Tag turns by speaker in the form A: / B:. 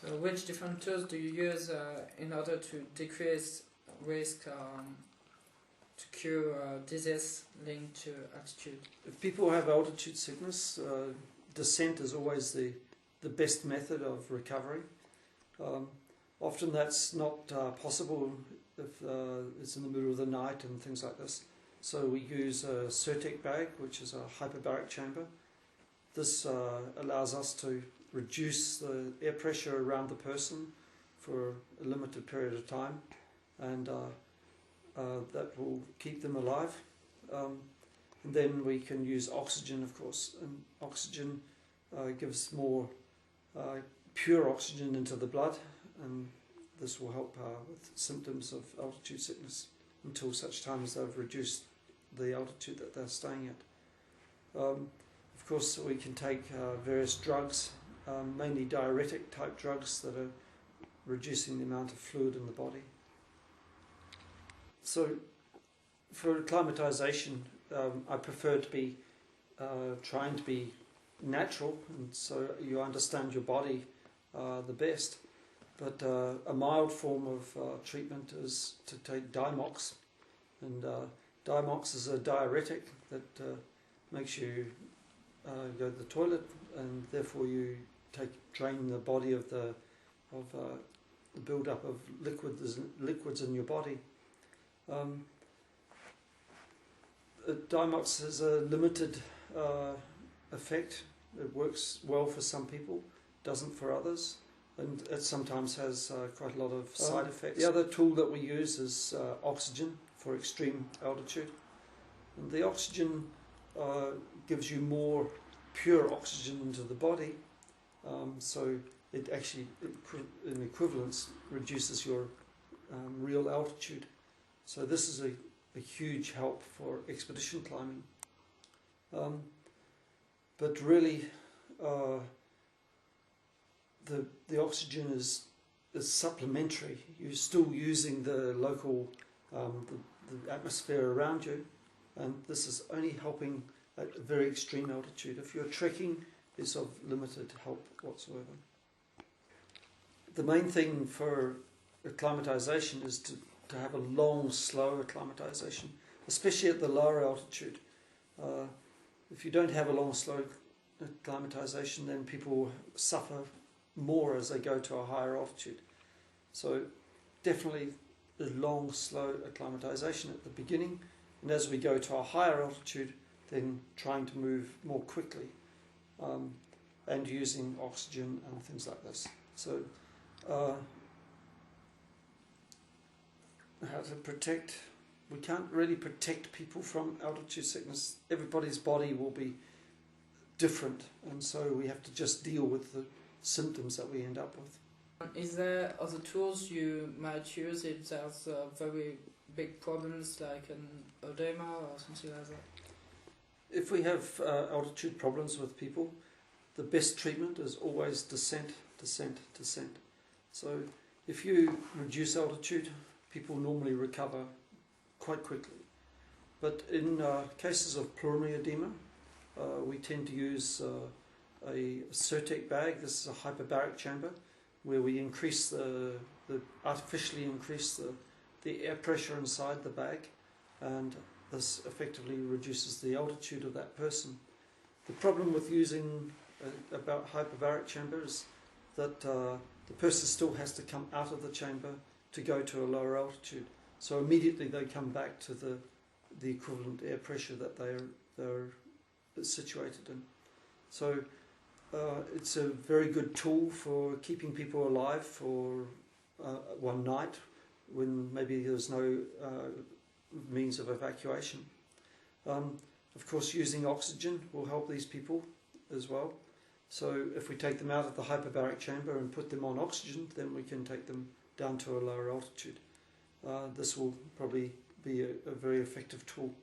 A: So which different tools do you use in order to decrease risk to cure disease linked to altitude?
B: If people have altitude sickness, descent is always the best method of recovery. Often that's not possible if it's in the middle of the night and things like this. So we use a Certec bag, which is a hyperbaric chamber. This allows us to reduce the air pressure around the person for a limited period of time, and that will keep them alive. And then we can use oxygen, of course, and oxygen gives more pure oxygen into the blood, and this will help with symptoms of altitude sickness until such time as they've reduced the altitude that they're staying at. Of course, we can take various drugs, mainly diuretic type drugs that are reducing the amount of fluid in the body. So for acclimatization, I prefer to be trying to be natural, and so you understand your body the best. But a mild form of treatment is to take Dimox, and Dimox is a diuretic that makes you go to the toilet, and therefore you drain the body of the build-up of liquids in your body. Dimox has a limited effect. It works well for some people, doesn't for others, and it sometimes has quite a lot of side effects. The other tool that we use is oxygen for extreme altitude, and the oxygen gives you more pure oxygen into the body, so it actually, in equivalence, reduces your real altitude. So this is a huge help for expedition climbing. But really, the oxygen is supplementary. You're still using the local the atmosphere around you, and this is only helping at a very extreme altitude. If you're trekking, it's of limited help whatsoever. The main thing for acclimatization is to have a long, slow acclimatization, especially at the lower altitude. If you don't have a long, slow acclimatization, then people suffer more as they go to a higher altitude. So definitely a long, slow acclimatization at the beginning, and as we go to a higher altitude, then trying to move more quickly, and using oxygen and things like this. So how to protect? We can't really protect people from altitude sickness. Everybody's body will be different, and so we have to just deal with the symptoms that we end up with.
A: Is there other tools you might use if there's very big problems like an edema or something like that?
B: If we have altitude problems with people, the best treatment is always descent, descent, descent. So if you reduce altitude, people normally recover quite quickly. But in cases of pulmonary edema, we tend to use a Certec bag. This is a hyperbaric chamber where we artificially increase the air pressure inside the bag, and this effectively reduces the altitude of that person. The problem with using a hyperbaric chamber is that the person still has to come out of the chamber to go to a lower altitude. So immediately they come back to the equivalent air pressure that they're situated in. So it's a very good tool for keeping people alive for one night when maybe there's no means of evacuation. Of course, using oxygen will help these people as well. So if we take them out of the hyperbaric chamber and put them on oxygen, then we can take them down to a lower altitude. This will probably be a very effective tool.